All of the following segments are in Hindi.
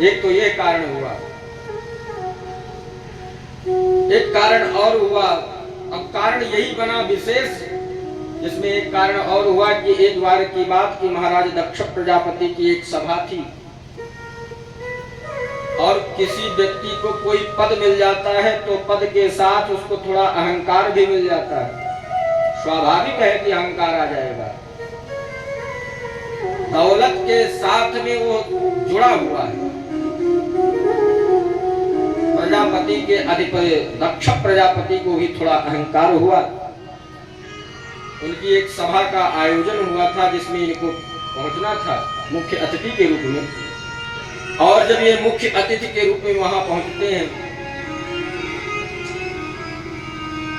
एक तो ये कारण हुआ, एक कारण और हुआ। अब कारण यही बना विशेष, जिसमें एक कारण और हुआ कि एक बार की बात कि महाराज दक्ष प्रजापति की एक सभा थी और किसी व्यक्ति को कोई पद मिल जाता है तो पद के साथ उसको थोड़ा अहंकार भी मिल जाता है। स्वाभाविक है कि अहंकार आ जाएगा, दौलत के साथ में वो जुड़ा हुआ है। प्रजापति के अधिपति दक्ष प्रजापति को भी थोड़ा अहंकार हुआ। उनकी एक सभा का आयोजन हुआ था जिसमें इनको पहुंचना था मुख्य अतिथि के रूप में। और जब ये मुख्य अतिथि के रूप में वहां पहुंचते हैं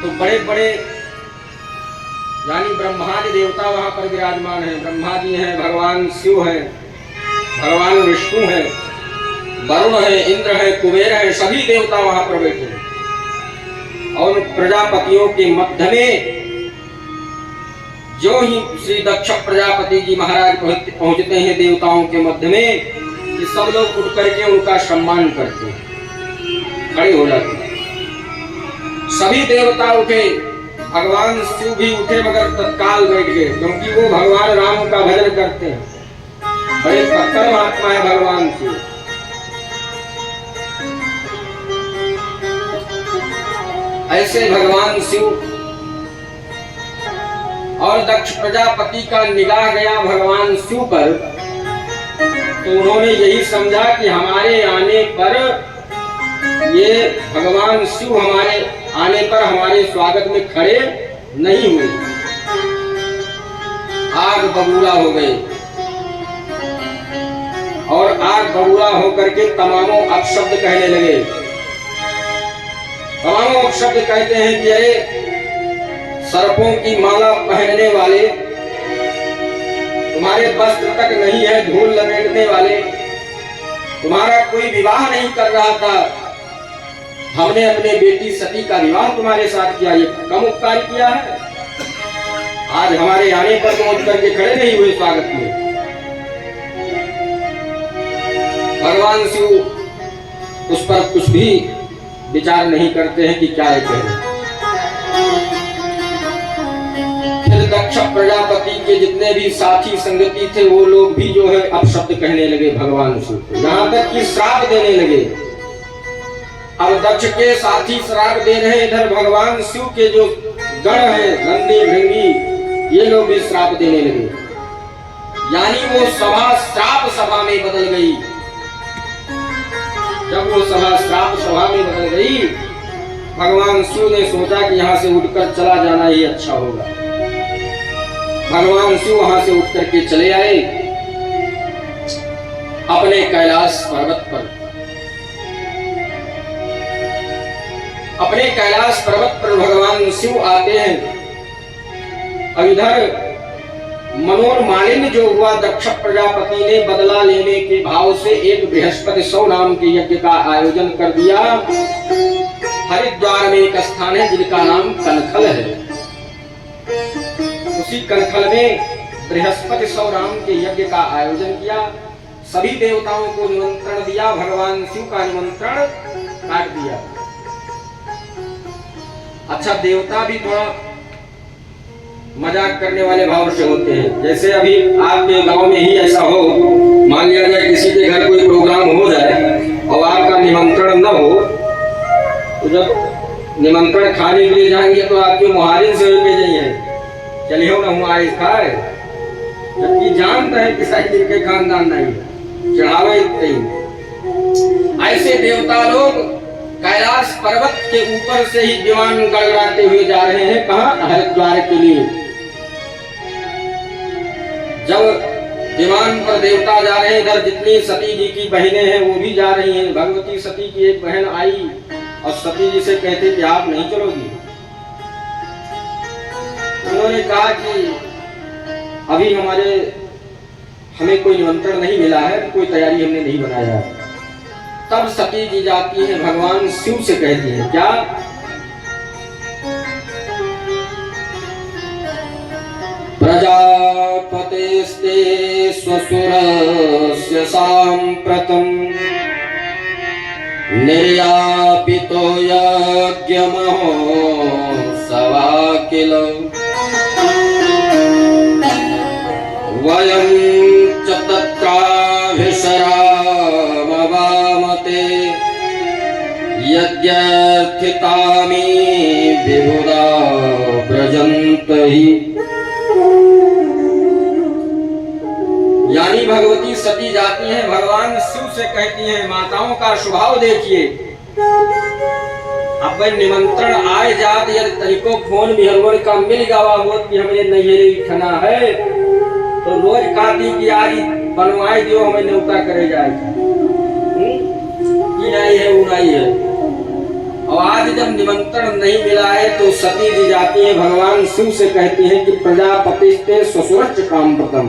तो बड़े बड़े यानी ब्रह्मादि देवता वहां पर विराजमान हैं। ब्रह्मा जी हैं, भगवान शिव हैं, भगवान विष्णु हैं, वरुण है, इंद्र है, कुबेर है, सभी देवता वहां पर बैठे हैं। और प्रजापतियों के मध्य में जो ही श्री दक्ष प्रजापति जी महाराज पहुंचते हैं देवताओं के मध्य में, कि सब लोग उठ करके उनका सम्मान करते हैं, खड़े हो जाते हैं। सभी देवता उठे, भगवान शिव भी उठे मगर तत्काल बैठ गए, क्योंकि वो भगवान राम का भजन करते हैं। बड़े भक्तर महात्मा है भगवान शिव। ऐसे भगवान शिव और दक्ष प्रजापति का निगाह गया भगवान शिव पर, तो उन्होंने यही समझा कि हमारे आने पर ये भगवान शिव हमारे आने पर हमारे स्वागत में खड़े नहीं हुए, आग बबूला हो गए। और आग बबूला होकर के तमामों अपशब्द कहने लगे। तमामों अपशब्द कहते हैं कि अरे सर्पों की माला पहनने वाले, तुम्हारे वस्त्र तक नहीं है धूल लपेटने वाले, तुम्हारा कोई विवाह नहीं कर रहा था, हमने अपने बेटी सती का विवाह तुम्हारे साथ किया, ये कम उपकार किया है? आज हमारे आने पर पहुंच करके खड़े नहीं हुए स्वागत में। भगवान शिव उस पर कुछ भी विचार नहीं करते हैं कि क्या है कहें। फिर दक्ष प्रजापति के जितने भी साथी संगति थे वो लोग भी जो है अपशब्द कहने लगे भगवान शिव को, यहाँ तक कि श्राप देने लगे। अब दक्ष के साथी श्राप दे रहे, इधर भगवान शिव के जो गण है नंदी भृंगी, ये लोग भी श्राप देने लगे। यानी वो सभा श्राप सभा में बदल गई। जब वो सभा श्राप सभा में बदल गई, भगवान शिव ने सोचा कि यहाँ से उठकर चला जाना ही अच्छा होगा। भगवान शिव वहां से उठ करके चले आए अपने कैलाश पर्वत पर। अपने कैलाश पर्वत पर भगवान शिव आते हैं। अब इधर मनोरमालिन्य जो हुआ, दक्ष प्रजापति ने बदला लेने के भाव से एक बृहस्पति सौ नाम के यज्ञ का आयोजन कर दिया। हरिद्वार में एक स्थान है जिनका नाम कनखल है। उसी कनखल में बृहस्पति सौ नाम के यज्ञ का आयोजन किया। सभी देवताओं को निमंत्रण दिया, भगवान शिव का निमंत्रण काट दिया। अच्छा, देवता भी थोड़ा मजाक करने वाले भाव से होते हैं। जैसे अभी आपके गांव में ही ऐसा हो, मान लिया जाए किसी के घर कोई प्रोग्राम हो जाए और आपका निमंत्रण न हो, तो जब निमंत्रण खाने के लिए जाएंगे तो आपके मुहारिन से लेके जाइए, चलिए हो ना हमारे खाए, जबकि जानता है कि शायद इनके खानदान नहीं चढ़ावे नहीं। ऐसे देवता लोग कैलाश पर्वत के ऊपर से ही विमान गड़गड़ाते हुए जा रहे हैं। कहाँ? हरिद्वार के लिए। जब विमान पर देवता जा रहे हैं, इधर जितनी सती जी की बहनें हैं वो भी जा रही हैं। भगवती सती की एक बहन आई और सती जी से कहते कि आप नहीं चलोगी। उन्होंने कहा कि अभी हमें कोई निमंत्रण नहीं मिला है, कोई तैयारी हमने नहीं बनाया है। तब सती जी जाती है, भगवान शिव से कहती है क्या? प्रजापतेस्ते स्वसुरस्य साम्प्रतम् निर्यापितो यज्ञमहोत्सवा किल वयं च तत्राभिसरामवामते यद्यर्थितामि विबुधा व्रजन्त हि। यानी भगवती सती जाती हैं, भगवान शिव से कहती हैं, माताओं का स्वभाव देखिए, अब निमंत्रण आए जात यदि तरीको फोन भी हलवर का मिल गवा हो कि हमें नहीं ठना है तो रोज काटी की आरी बनवाई दियो, हमें न्योता करे जाएगा नहीं है उनाई है। और आज जब निमंत्रण नहीं मिला है तो सती जी जाती है, भगवान शिव से कहती हैं कि प्रजापतिस्ते ससुरच काम प्रथम,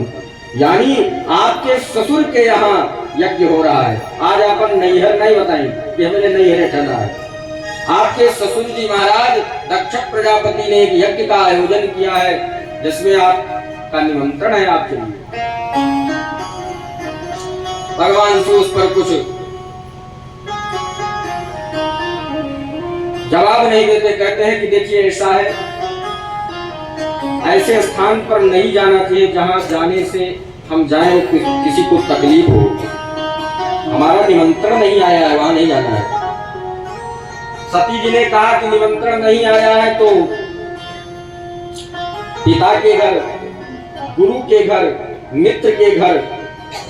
यानी आपके ससुर के यहाँ यज्ञ हो रहा है। आज अपन नैहर नहीं बताएंगे कि हमें नैहर ठंडा है। आपके ससुर जी महाराज दक्ष प्रजापति ने एक यज्ञ का आयोजन किया है जिसमें आपका निमंत्रण है आपके लिए। भगवान शिव उस पर कुछ जवाब नहीं देते, कहते हैं कि देखिए ऐसा है, ऐसे स्थान पर नहीं जाना चाहिए जहां जाने से हम जाए किसी को तकलीफ हो। हमारा निमंत्रण नहीं आया है, वहां नहीं जाना है। सती जी ने कहा कि निमंत्रण नहीं आया है तो पिता के घर, गुरु के घर, मित्र के घर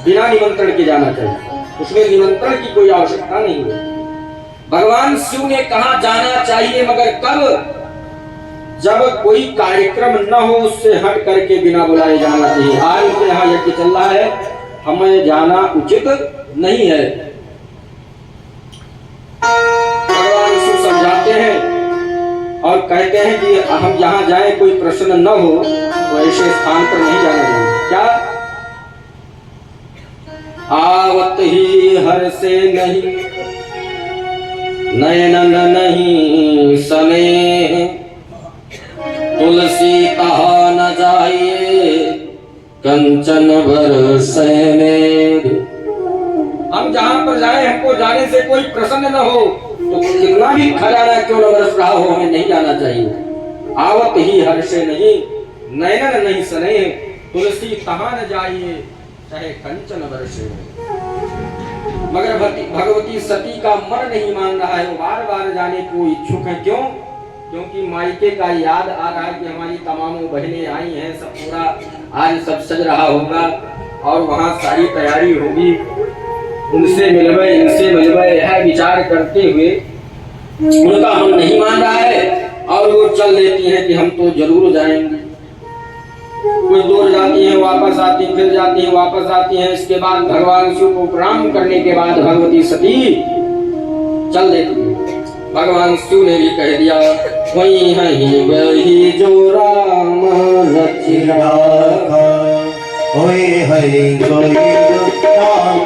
बिना निमंत्रण के जाना चाहिए, उसमें निमंत्रण की कोई आवश्यकता नहीं है। भगवान शिव ने कहा जाना चाहिए, मगर कब? जब कोई कार्यक्रम न हो उससे हट करके बिना बुलाए जाना चाहिए। आज उनके यहाँ यज्ञ चल रहा है, हमें जाना उचित नहीं है। भगवान शिव समझाते हैं और कहते हैं कि हम जहाँ जाए कोई प्रश्न न हो तो ऐसे स्थान पर नहीं जाना चाहिए। क्या? आवत ही हर से नहीं, नयन नहीं स्नेह, तुलसी कहा न जाइए कंचन बरसे मेघ। हम जहां पर जाए हमको जाने से कोई प्रसन्न न हो तो कितना भी खजाना क्यों न बरस रहा हो हमें नहीं जाना चाहिए। आवत ही हर्ष नहीं, नयन नहीं स्नेह, तुलसी कहा न जाइए चाहे कंचन बरसे। मगर भगवती सती का मन नहीं मान रहा है, वो बार बार जाने को इच्छुक है। क्यों? क्योंकि मायके का याद आ रहा है कि हमारी तमाम बहनें आई हैं, सब पूरा आज सब सज रहा होगा और वहाँ सारी तैयारी होगी, उनसे मिलवे इनसे मिलवे, यह विचार करते हुए उनका मन नहीं मान रहा है और वो चल देती है कि हम तो जरूर जाएंगे। कुछ दूर जाती है, वापस आती, फिर जाती है, वापस आती है। इसके बाद भगवान शिव को प्रणाम करने के बाद भगवती सती चल देती है। भगवान शिव ने भी कह दिया वही है वही जो राम रचिया, वही है जो राम